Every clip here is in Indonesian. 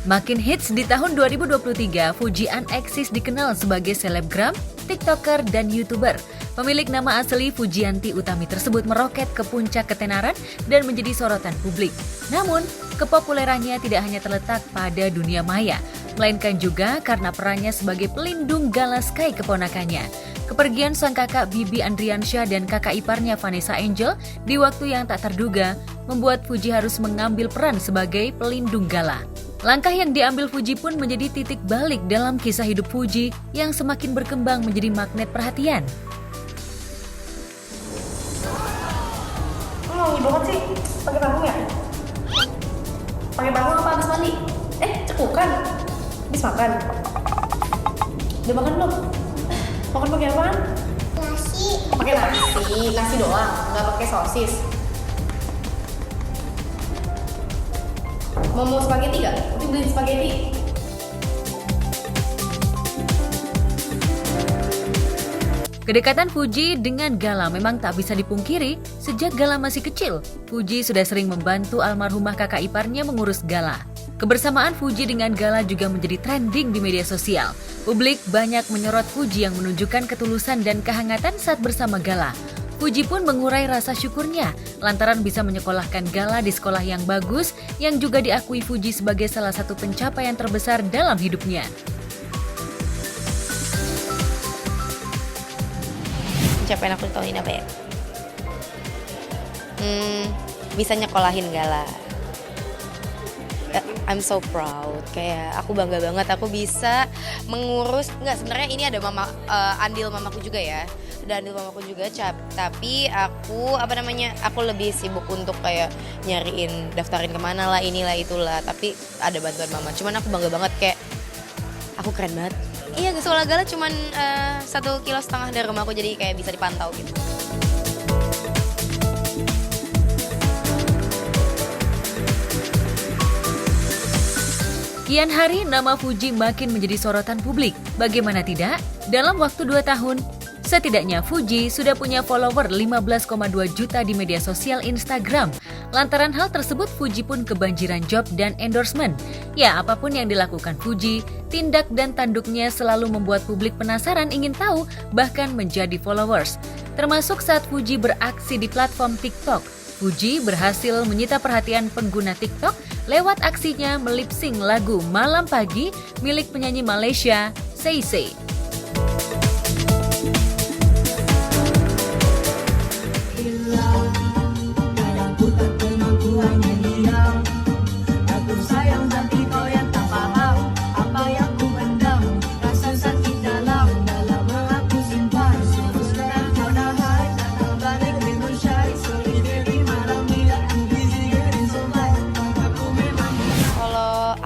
Makin hits di tahun 2023, Fujian Exis dikenal sebagai selebgram, tiktoker, dan youtuber. Pemilik nama asli Fujianti Utami tersebut meroket ke puncak ketenaran dan menjadi sorotan publik. Namun, kepopulerannya tidak hanya terletak pada dunia maya, melainkan juga karena perannya sebagai pelindung Gala Sky keponakannya. Kepergian sang kakak Bibi Andriansyah dan kakak iparnya Vanessa Angel di waktu yang tak terduga membuat Fuji harus mengambil peran sebagai pelindung Gala. Langkah yang diambil Fuji pun menjadi titik balik dalam kisah hidup Fuji yang semakin berkembang menjadi magnet perhatian. Wangi banget sih, pakai parfum ya? Pakai parfum apa habis mandi? Cekukan? Habis makan? Udah makan belum? Makan pakai apaan? Nasi. Pakai nasi doang, nggak pakai sosis. Mau spaghetti nggak? Tapi beli spaghetti. Kedekatan Fuji dengan Gala memang tak bisa dipungkiri. Sejak Gala masih kecil, Fuji sudah sering membantu almarhumah kakak iparnya mengurus Gala. Kebersamaan Fuji dengan Gala juga menjadi trending di media sosial. Publik banyak menyorot Fuji yang menunjukkan ketulusan dan kehangatan saat bersama Gala. Fuji pun mengurai rasa syukurnya lantaran bisa menyekolahkan Gala di sekolah yang bagus yang juga diakui Fuji sebagai salah satu pencapaian terbesar dalam hidupnya. Pencapaian aku di tahun ini apa ya? Bisa nyekolahin Gala. I'm so proud. Kayak aku bangga banget aku bisa mengurus. Enggak, sebenarnya ini ada andil mamaku juga ya. Ada andil mamaku juga, tapi aku aku lebih sibuk untuk kayak nyariin, daftarin kemana lah, inilah itulah. Tapi ada bantuan mama. Cuman aku bangga banget kayak aku keren banget. Iya, sekolah Gala cuman 1,5 kilo dari rumahku, jadi kayak bisa dipantau gitu. Kian hari nama Fuji makin menjadi sorotan publik. Bagaimana tidak? Dalam waktu 2 tahun, setidaknya Fuji sudah punya follower 15,2 juta di media sosial Instagram. Lantaran hal tersebut, Fuji pun kebanjiran job dan endorsement. Ya, apapun yang dilakukan Fuji, tindak dan tanduknya selalu membuat publik penasaran ingin tahu, bahkan menjadi followers. Termasuk saat Fuji beraksi di platform TikTok. Fuji berhasil menyita perhatian pengguna TikTok lewat aksinya melipsing lagu Malam Pagi milik penyanyi Malaysia, Say Say.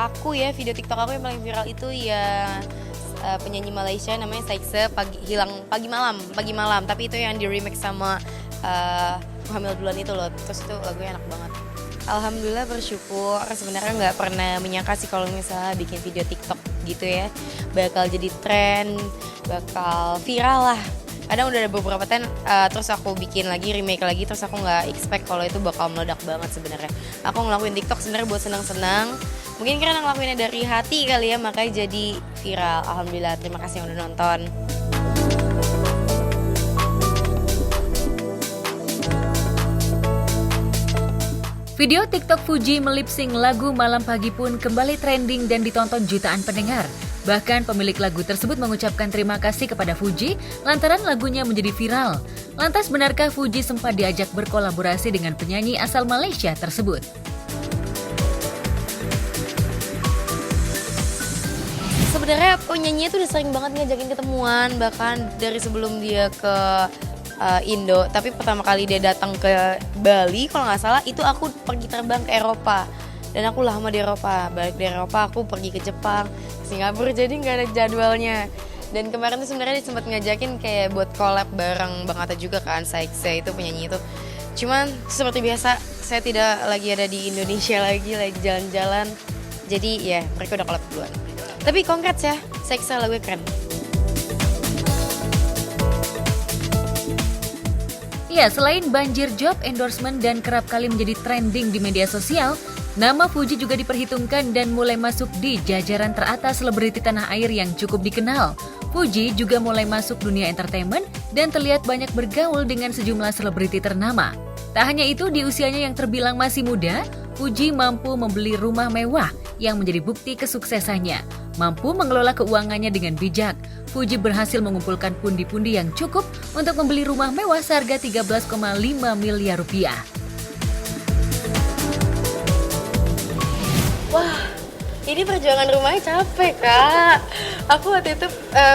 Aku ya, video TikTok aku yang paling viral itu ya penyanyi Malaysia namanya Saikse, pagi malam, tapi itu yang di remix sama Hamil Duluan itu loh. Terus itu lagunya enak banget. Alhamdulillah bersyukur, sebenarnya nggak pernah menyangka sih kalau misalnya bikin video TikTok gitu ya bakal jadi tren, bakal viral lah. Kadang udah ada beberapa terus aku bikin lagi, remake lagi, terus aku nggak expect kalau itu bakal meledak banget sebenarnya. Aku ngelakuin TikTok sebenarnya buat senang-senang. Mungkin karena ngelakuinnya dari hati kali ya, makanya jadi viral. Alhamdulillah, terima kasih yang udah nonton. Video TikTok Fuji melipsing lagu Malam Pagi pun kembali trending dan ditonton jutaan pendengar. Bahkan pemilik lagu tersebut mengucapkan terima kasih kepada Fuji lantaran lagunya menjadi viral. Lantas benarkah Fuji sempat diajak berkolaborasi dengan penyanyi asal Malaysia tersebut? Sebenarnya penyanyinya tuh udah sering banget ngajakin ketemuan, bahkan dari sebelum dia ke Indo. Tapi pertama kali dia datang ke Bali, kalau nggak salah itu aku pergi terbang ke Eropa. Dan aku lama di Eropa, balik dari Eropa aku pergi ke Jepang, Singapura, jadi nggak ada jadwalnya. Dan kemarin tuh sebenarnya dia sempat ngajakin kayak buat collab bareng Bang Atta juga kan, Saikse itu penyanyi itu. Cuman seperti biasa, saya tidak lagi ada di Indonesia lagi jalan-jalan. Jadi ya mereka udah collab duluan. Tapi congrats ya, Saikse lagunya keren. Ya, selain banjir job, endorsement, dan kerap kali menjadi trending di media sosial, Nama Fuji juga diperhitungkan dan mulai masuk di jajaran teratas selebriti tanah air yang cukup dikenal. Fuji juga mulai masuk dunia entertainment dan terlihat banyak bergaul dengan sejumlah selebriti ternama. Tak hanya itu, di usianya yang terbilang masih muda, Fuji mampu membeli rumah mewah yang menjadi bukti kesuksesannya. Mampu mengelola keuangannya dengan bijak, Fuji berhasil mengumpulkan pundi-pundi yang cukup untuk membeli rumah mewah seharga 13,5 miliar rupiah. Wah, ini perjuangan rumahnya capek, Kak. Aku waktu itu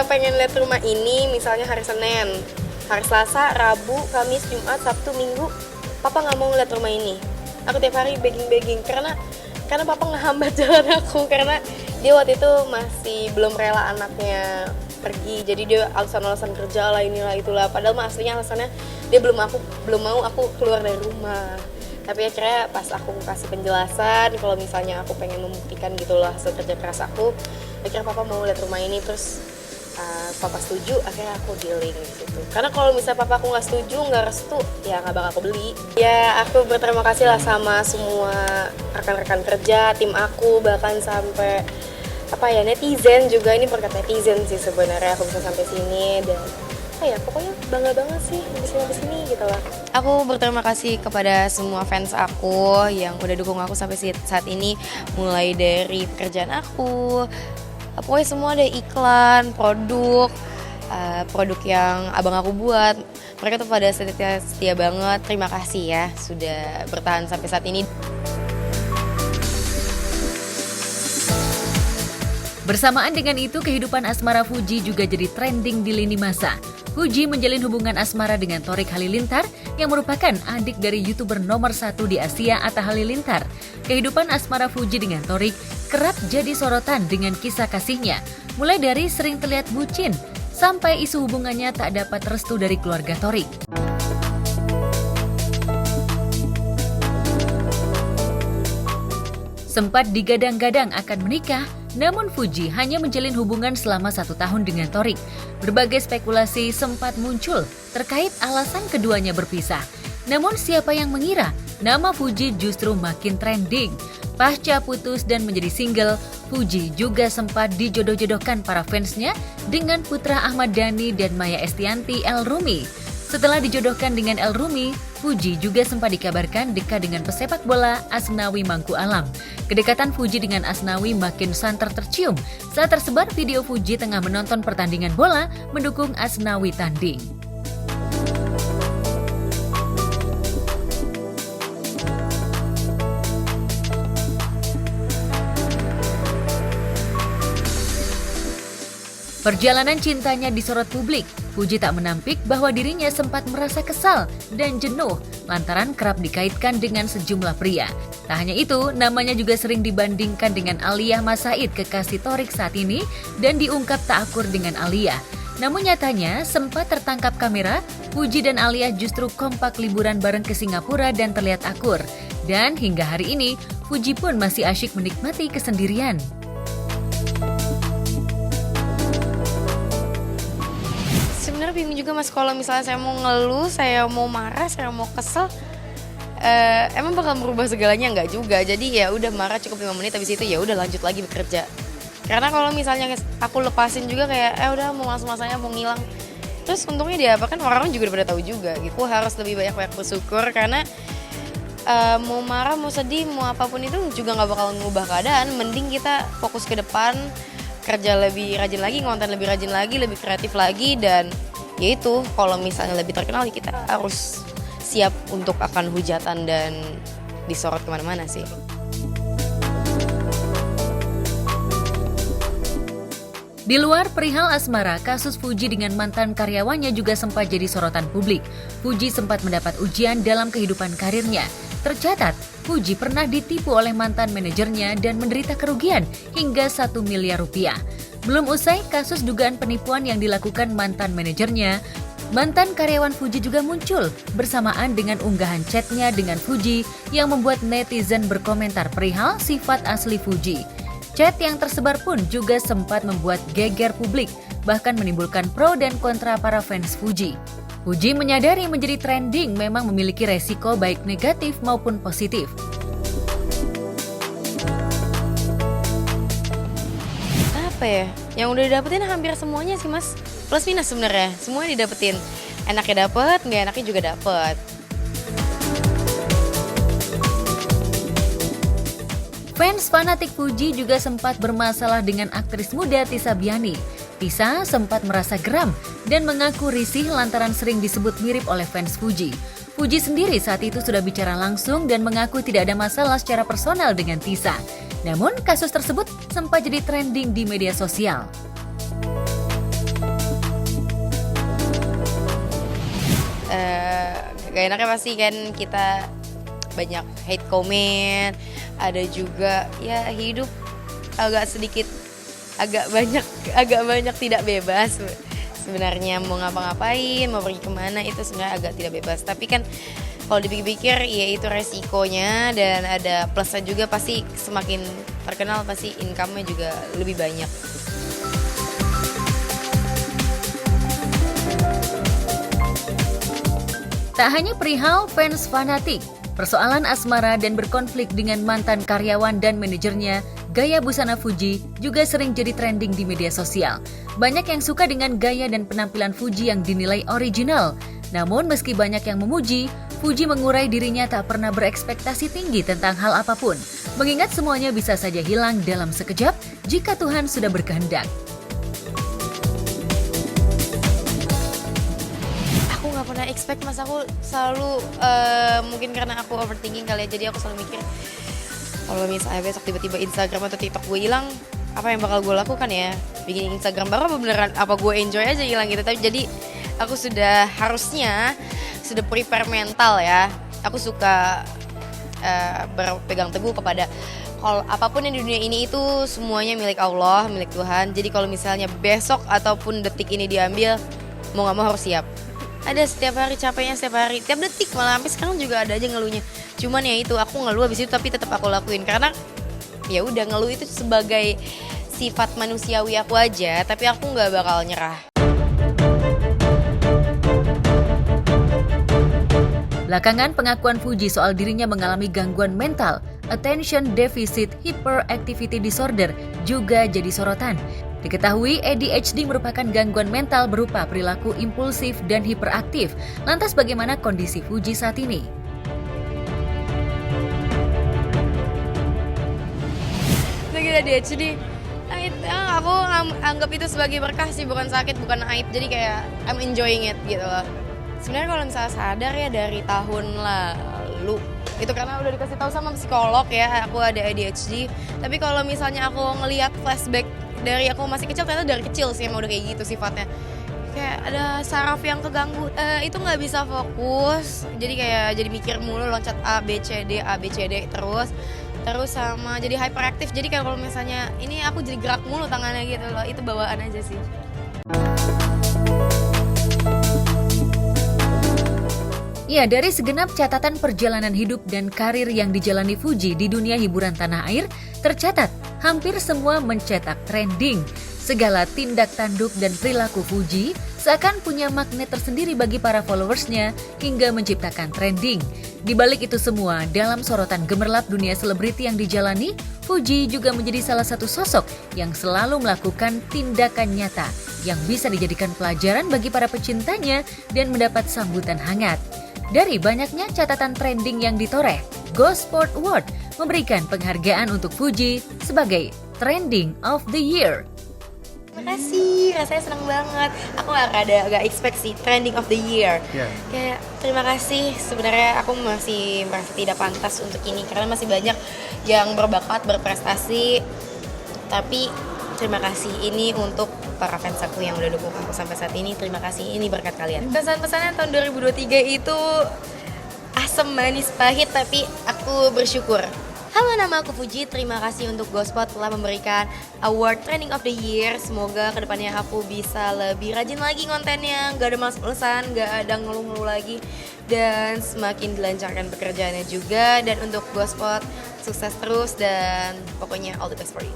pengen lihat rumah ini misalnya hari Senin, hari Selasa, Rabu, Kamis, Jumat, Sabtu, Minggu. Papa nggak mau ngeliat rumah ini. Aku tiap hari begging karena papa ngehambat jalan aku, karena dia waktu itu masih belum rela anaknya pergi, jadi dia alasan kerja lah inilah itulah, padahal mah aslinya alasannya dia belum mau aku keluar dari rumah. Tapi akhirnya pas aku kasih penjelasan kalau misalnya aku pengen membuktikan gitulah hasil kerja keras aku, akhirnya papa mau lihat rumah ini, terus papa setuju, akhirnya aku dealing gitu. Karena kalau misalnya papa aku nggak setuju, nggak restu, ya nggak bakal aku beli. Ya aku berterima kasih lah sama semua rekan-rekan kerja, tim aku, bahkan sampai netizen juga. Ini berkat netizen sih sebenarnya aku bisa sampai sini, dan pokoknya bangga banget sih bisa sampai sini gitu lah. Aku berterima kasih kepada semua fans aku yang udah dukung aku sampai saat ini, mulai dari pekerjaan aku. Pokoknya semua ada iklan, produk yang abang aku buat. Mereka tuh pada setia banget. Terima kasih ya sudah bertahan sampai saat ini. Bersamaan dengan itu, kehidupan asmara Fuji juga jadi trending di lini masa. Fuji menjalin hubungan asmara dengan Thorik Halilintar yang merupakan adik dari YouTuber nomor 1 di Asia, Atta Halilintar. Kehidupan asmara Fuji dengan Thorik kerap jadi sorotan dengan kisah kasihnya, mulai dari sering terlihat bucin, sampai isu hubungannya tak dapat restu dari keluarga Thorik. Sempat digadang-gadang akan menikah, namun Fuji hanya menjalin hubungan selama 1 tahun dengan Thorik. Berbagai spekulasi sempat muncul terkait alasan keduanya berpisah. Namun siapa yang mengira nama Fuji justru makin trending. Pasca putus dan menjadi single, Fuji juga sempat dijodoh-jodohkan para fansnya dengan putra Ahmad Dhani dan Maya Estianty El Rumi. Setelah dijodohkan dengan El Rumi, Fuji juga sempat dikabarkan dekat dengan pesepak bola Asnawi Mangku Alam. Kedekatan Fuji dengan Asnawi makin santer tercium saat tersebar video Fuji tengah menonton pertandingan bola mendukung Asnawi tanding. Perjalanan cintanya disorot publik. Fuji tak menampik bahwa dirinya sempat merasa kesal dan jenuh lantaran kerap dikaitkan dengan sejumlah pria. Tak hanya itu, namanya juga sering dibandingkan dengan Aliyah Mas Said, kekasih Thorik saat ini, dan diungkap tak akur dengan Aliyah. Namun nyatanya, sempat tertangkap kamera, Fuji dan Aliyah justru kompak liburan bareng ke Singapura dan terlihat akur. Dan hingga hari ini, Fuji pun masih asyik menikmati kesendirian. Sebenarnya bingung juga mas, kalau misalnya saya mau ngeluh, saya mau marah, saya mau kesel, emang bakal merubah segalanya? Enggak juga. Jadi ya udah marah cukup 5 menit, habis itu ya udah lanjut lagi bekerja. Karena kalau misalnya aku lepasin juga kayak udah mau masanya mau ngilang, terus untungnya dia apa kan orang juga udah pada tahu juga gitu. Aku harus lebih banyak bersyukur karena mau marah, mau sedih, mau apapun itu juga nggak bakal ngubah keadaan. Mending kita fokus ke depan, kerja lebih rajin lagi, ngonten lebih rajin lagi, lebih kreatif lagi, dan yaitu kalau misalnya lebih terkenal kita harus siap untuk akan hujatan dan disorot kemana-mana sih. Di luar perihal asmara, kasus Fuji dengan mantan karyawannya juga sempat jadi sorotan publik. Fuji sempat mendapat ujian dalam kehidupan karirnya. Tercatat, Fuji pernah ditipu oleh mantan manajernya dan menderita kerugian hingga 1 miliar rupiah. Belum usai kasus dugaan penipuan yang dilakukan mantan manajernya, mantan karyawan Fuji juga muncul bersamaan dengan unggahan chatnya dengan Fuji yang membuat netizen berkomentar perihal sifat asli Fuji. Chat yang tersebar pun juga sempat membuat geger publik, bahkan menimbulkan pro dan kontra para fans Fuji. Fuji menyadari menjadi trending memang memiliki resiko baik negatif maupun positif. apa ya? Yang udah didapetin hampir semuanya sih mas. Plus minus sebenarnya, semuanya didapetin. Enaknya dapet, nggak enaknya juga dapet. Fans fanatik Fuji juga sempat bermasalah dengan aktris muda Tisa Biani. Tisa sempat merasa geram dan mengaku risih lantaran sering disebut mirip oleh fans Fuji. Fuji sendiri saat itu sudah bicara langsung dan mengaku tidak ada masalah secara personal dengan Tisa. Namun kasus tersebut sempat jadi trending di media sosial. Gak enaknya pasti kan kita banyak hate comment, ada juga ya hidup agak banyak tidak bebas. Sebenarnya mau ngapa-ngapain, mau pergi kemana itu sebenarnya agak tidak bebas. Tapi kan kalau dipikir-pikir ya itu resikonya, dan ada plusnya juga, pasti semakin terkenal pasti income-nya juga lebih banyak. Tak hanya perihal fans fanatik, persoalan asmara dan berkonflik dengan mantan karyawan dan manajernya, gaya busana Fuji juga sering jadi trending di media sosial. Banyak yang suka dengan gaya dan penampilan Fuji yang dinilai original. Namun meski banyak yang memuji, Fuji mengurai dirinya tak pernah berekspektasi tinggi tentang hal apapun. Mengingat semuanya bisa saja hilang dalam sekejap jika Tuhan sudah berkehendak. Gak pernah expect mas, aku selalu mungkin karena aku overthinking kali ya, jadi aku selalu mikir kalau misalnya besok tiba-tiba Instagram atau TikTok gue hilang, apa yang bakal gue lakukan ya? Bikin Instagram baru apa beneran apa gue enjoy aja hilang gitu. Tapi jadi aku harusnya sudah prepare mental ya. Aku suka berpegang teguh kepada kalau apapun yang di dunia ini itu semuanya milik Allah, milik Tuhan. Jadi kalau misalnya besok ataupun detik ini diambil, mau gak mau harus siap. Ada setiap hari capeknya, setiap hari, tiap detik, malah sampai sekarang juga ada aja ngeluhnya. Cuman ya itu, aku ngeluh habis itu tapi tetap aku lakuin karena ya udah, ngeluh itu sebagai sifat manusiawi aku aja, tapi aku nggak bakal nyerah. Belakangan pengakuan Fuji soal dirinya mengalami gangguan mental, attention deficit hyperactivity disorder, juga jadi sorotan. Diketahui ADHD merupakan gangguan mental berupa perilaku impulsif dan hiperaktif. Lantas bagaimana kondisi Fuji saat ini? Lagi ADHD, aku anggap itu sebagai berkah sih, bukan sakit, bukan aib. Jadi kayak I'm enjoying it gitu loh. Sebenarnya kalau misalnya sadar ya dari tahun lalu, itu karena udah dikasih tahu sama psikolog ya aku ada ADHD. Tapi kalau misalnya aku ngelihat flashback dari aku masih kecil, ternyata dari kecil sih emang udah kayak gitu sifatnya. Kayak ada saraf yang keganggu, itu nggak bisa fokus. Jadi kayak jadi mikir mulu, loncat A B C D terus sama jadi hyperaktif. Jadi kalau misalnya ini aku jadi gerak mulu tangannya gitu loh, itu bawaan aja sih. Ya, dari segenap catatan perjalanan hidup dan karir yang dijalani Fuji di dunia hiburan tanah air, tercatat hampir semua mencetak trending. Segala tindak tanduk dan perilaku Fuji seakan punya magnet tersendiri bagi para followersnya hingga menciptakan trending. Di balik itu semua, dalam sorotan gemerlap dunia selebriti yang dijalani, Fuji juga menjadi salah satu sosok yang selalu melakukan tindakan nyata yang bisa dijadikan pelajaran bagi para pecintanya dan mendapat sambutan hangat. Dari banyaknya catatan trending yang ditoreh, Go Sport Award memberikan penghargaan untuk Fuji sebagai Trending of the Year. Terima kasih, rasanya senang banget. Aku agak expect sih Trending of the Year. Kayak terima kasih, sebenarnya aku masih merasa tidak pantas untuk ini karena masih banyak yang berbakat, berprestasi. Tapi terima kasih ini untuk para fans aku yang udah dukung aku sampai saat ini. Terima kasih, ini berkat kalian. Pesan-pesannya tahun 2023 itu asam manis pahit, tapi aku bersyukur. Halo, nama aku Fuji. Terima kasih untuk GoSpot telah memberikan award Trending of the Year. Semoga kedepannya aku bisa lebih rajin lagi kontennya, gak ada males-malesan, gak ada ngeluh-ngeluh lagi, dan semakin dilancarkan pekerjaannya juga. Dan untuk GoSpot sukses terus dan pokoknya all the best for you.